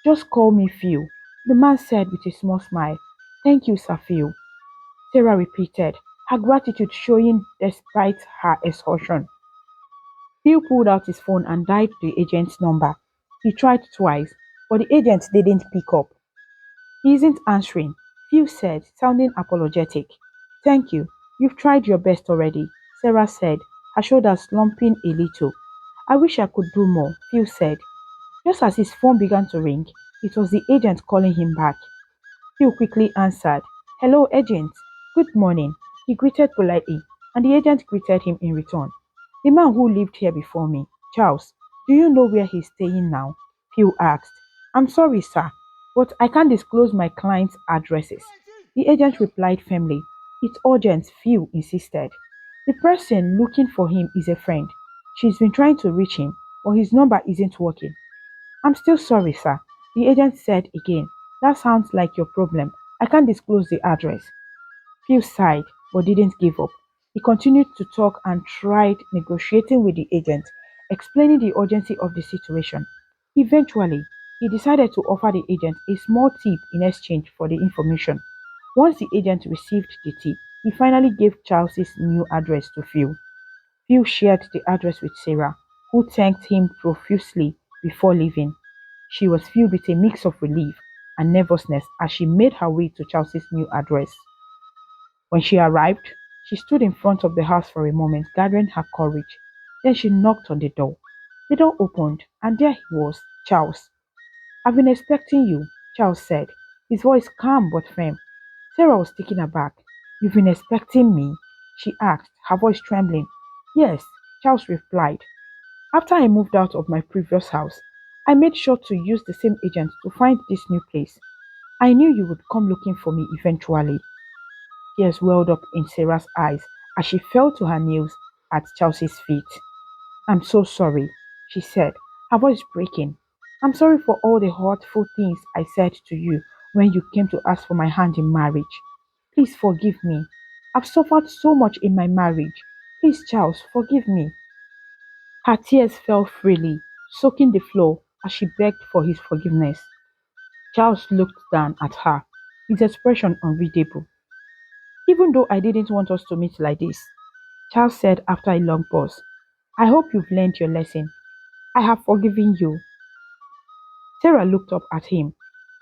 Just call me Phil, the man said with a small smile. Thank you, Sir Phil, Sarah repeated, her gratitude showing despite her exhaustion. Phil pulled out his phone and dialed the agent's number. He tried twice, but the agent didn't pick up. He isn't answering, Phil said, sounding apologetic. Thank you. You've tried your best already, Sarah said, her shoulders slumping a little. I wish I could do more, Phil said. Just as his phone began to ring, it was the agent calling him back. Phil quickly answered. Hello, agent. Good morning. He greeted politely, and the agent greeted him in return. The man who lived here before me, Charles, do you know where he's staying now? Phil asked. I'm sorry, sir, but I can't disclose my client's addresses. The agent replied firmly. It's urgent, Phil insisted. The person looking for him is a friend. She's been trying to reach him, but his number isn't working. I'm still sorry, sir, the agent said again. That sounds like your problem. I can't disclose the address. Phil sighed but didn't give up. He continued to talk and tried negotiating with the agent, explaining the urgency of the situation. Eventually, he decided to offer the agent a small tip in exchange for the information. Once the agent received the tip, he finally gave Charles's new address to Phil. Phil shared the address with Sarah, who thanked him profusely before leaving. She was filled with a mix of relief and nervousness as she made her way to Charles's new address. When she arrived, she stood in front of the house for a moment, gathering her courage. Then she knocked on the door. The door opened, and there he was, Charles. I've been expecting you, Charles said, his voice calm but firm. Sarah was taken aback. You've been expecting me? She asked, her voice trembling. Yes, Charles replied. After I moved out of my previous house, I made sure to use the same agent to find this new place. I knew you would come looking for me eventually. Tears welled up in Sarah's eyes as she fell to her knees at Chelsea's feet. I'm so sorry, she said, her voice breaking. I'm sorry for all the hurtful things I said to you when you came to ask for my hand in marriage. Please forgive me. I've suffered so much in my marriage. Please, Charles, forgive me. Her tears fell freely, soaking the floor as she begged for his forgiveness. Charles looked down at her, his expression unreadable. Even though I didn't want us to meet like this, Charles said after a long pause, I hope you've learned your lesson. I have forgiven you. Sarah looked up at him,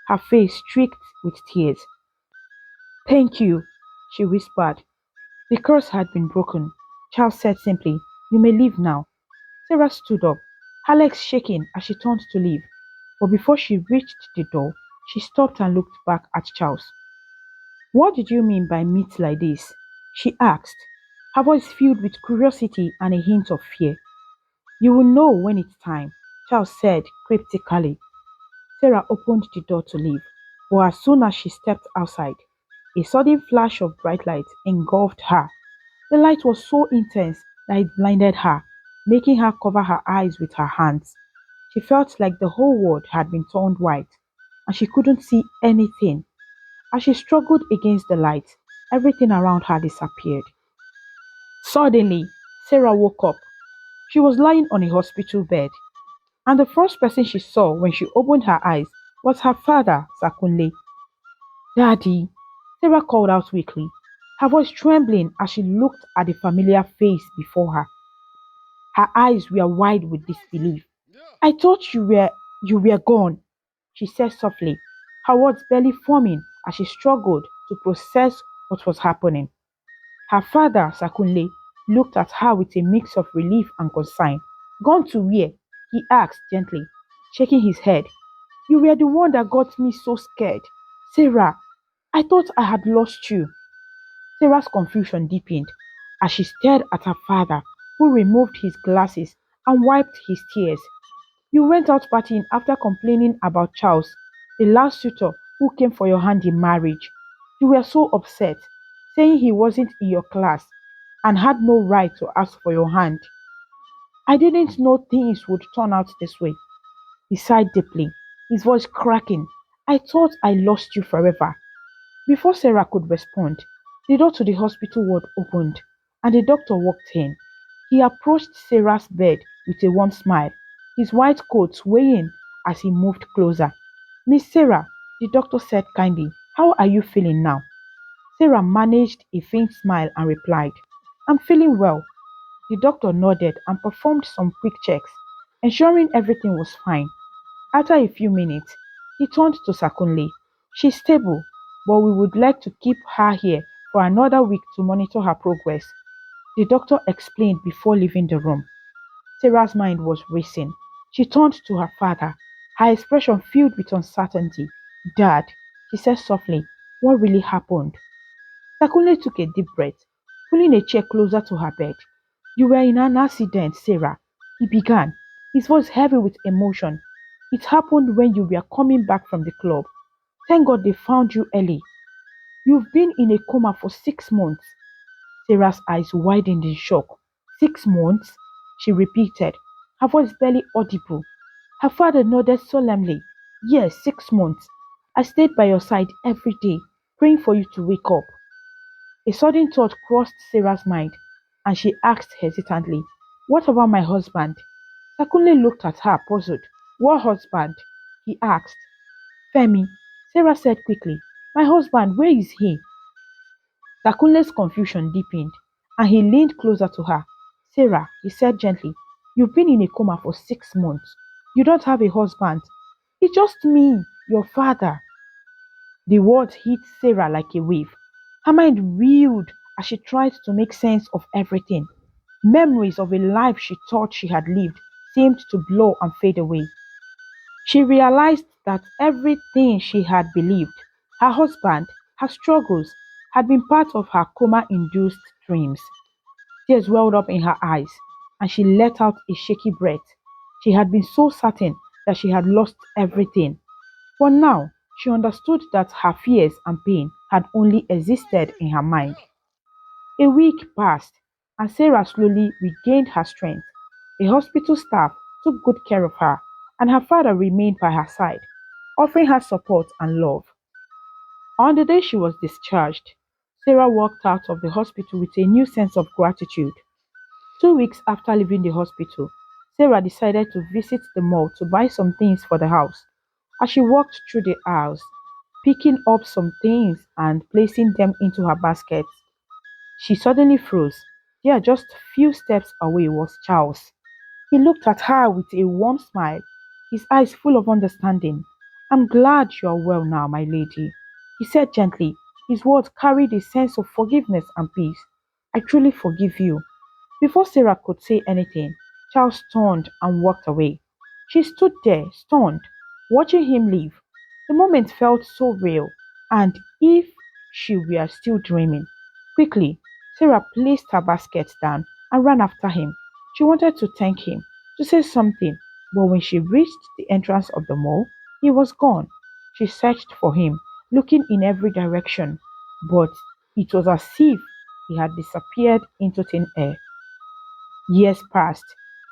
her face streaked with tears. Thank you, she whispered. The curse had been broken. Charles said simply, you may leave now. Sarah stood up, her legs shaking as she turned to leave. But before she reached the door, she stopped and looked back at Charles. What did you mean by meet like this? She asked, her voice filled with curiosity and a hint of fear. You will know when it's time, Charles said cryptically. Sarah opened the door to leave, but as soon as she stepped outside, a sudden flash of bright light engulfed her. The light was so intense that it blinded her, making her cover her eyes with her hands. She felt like the whole world had been turned white, and she couldn't see anything. As she struggled against the light, everything around her disappeared. Suddenly, Sarah woke up. She was lying on a hospital bed, and the first person she saw when she opened her eyes was her father, Sakunle. Daddy, Sarah called out weakly, her voice trembling as she looked at the familiar face before her. Her eyes were wide with disbelief. I thought you were gone, she said softly, her words barely forming as she struggled to process what was happening. Her father, Sakunle, looked at her with a mix of relief and concern. Gone to where? He asked gently, shaking his head. You were the one that got me so scared. Sarah, I thought I had lost you. Sarah's confusion deepened as she stared at her father, who removed his glasses and wiped his tears. You went out partying after complaining about Charles, the last suitor who came for your hand in marriage. You were so upset, saying he wasn't in your class and had no right to ask for your hand. I didn't know things would turn out this way. He sighed deeply, his voice cracking. I thought I lost you forever. Before Sarah could respond, the door to the hospital ward opened, and the doctor walked in. He approached Sarah's bed with a warm smile, his white coat swaying as he moved closer. Miss Sarah, the doctor said kindly, how are you feeling now? Sarah managed a faint smile and replied, I'm feeling well. The doctor nodded and performed some quick checks, ensuring everything was fine. After a few minutes, he turned to Sakunle. She's stable, but we would like to keep her here for another week to monitor her progress, the doctor explained before leaving the room. Sarah's mind was racing. She turned to her father, her expression filled with uncertainty. Dad, she said softly, what really happened? Sakunle took a deep breath, pulling a chair closer to her bed. You were in an accident, Sarah, he began, his voice heavy with emotion. It happened when you were coming back from the club. Thank God they found you early. You've been in a coma for 6 months. Sarah's eyes widened in shock. 6 months? She repeated, her voice barely audible. Her father nodded solemnly. Yes, 6 months. I stayed by your side every day, praying for you to wake up. A sudden thought crossed Sarah's mind, and she asked hesitantly, what about my husband? Sakunle looked at her, puzzled. What husband? He asked. Femi, Sarah said quickly. My husband, where is he? Sakunle's confusion deepened, and he leaned closer to her. Sarah, he said gently, you've been in a coma for 6 months. You don't have a husband. It's just me, your father. The words hit Sarah like a wave. Her mind reeled as she tried to make sense of everything. Memories of a life she thought she had lived seemed to blur and fade away. She realized that everything she had believed, her husband, her struggles, had been part of her coma induced dreams. Tears welled up in her eyes, and she let out a shaky breath. She had been so certain that she had lost everything. But now she understood that her fears and pain had only existed in her mind. A week passed, and Sarah slowly regained her strength. The hospital staff took good care of her, and her father remained by her side, offering her support and love. On the day she was discharged, Sarah walked out of the hospital with a new sense of gratitude. 2 weeks after leaving the hospital, Sarah decided to visit the mall to buy some things for the house. As she walked through the aisles, picking up some things and placing them into her basket, she suddenly froze. There, just a few steps away, was Charles. He looked at her with a warm smile, his eyes full of understanding. I'm glad you are well now, my lady, he said gently. His words carried a sense of forgiveness and peace. I truly forgive you. Before Sarah could say anything, Charles turned and walked away. She stood there, stunned, watching him leave. The moment felt so real, and if she were still dreaming. Quickly, Sarah placed her basket down and ran after him. She wanted to thank him, to say something, but when she reached the entrance of the mall, he was gone. She searched for him, looking in every direction, but it was as if he had disappeared into thin air. Years passed,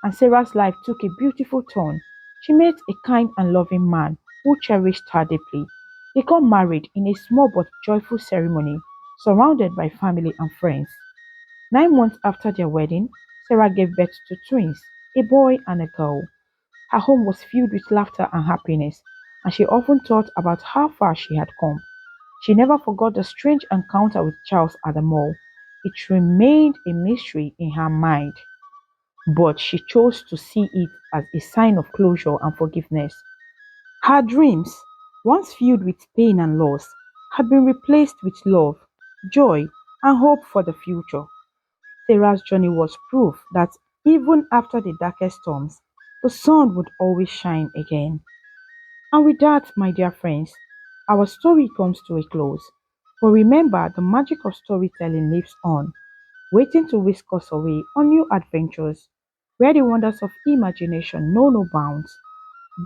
and Sarah's life took a beautiful turn. She met a kind and loving man who cherished her deeply. They got married in a small but joyful ceremony, surrounded by family and friends. 9 months after their wedding, Sarah gave birth to twins, a boy and a girl. Her home was filled with laughter and happiness, and she often thought about how far she had come. She never forgot the strange encounter with Charles at the mall. It remained a mystery in her mind, but she chose to see it as a sign of closure and forgiveness. Her dreams, once filled with pain and loss, had been replaced with love, joy, and hope for the future. Sarah's journey was proof that even after the darkest storms, the sun would always shine again. And with that, my dear friends, our story comes to a close. But remember, the magic of storytelling lives on, waiting to whisk us away on new adventures where the wonders of imagination know no bounds.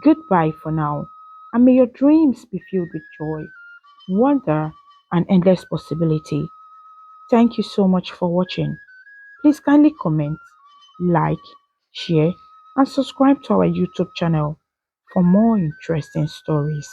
Goodbye for now, and may your dreams be filled with joy, wonder, and endless possibility. Thank you so much for watching. Please kindly comment, like, share, and subscribe to our YouTube channel for more interesting stories.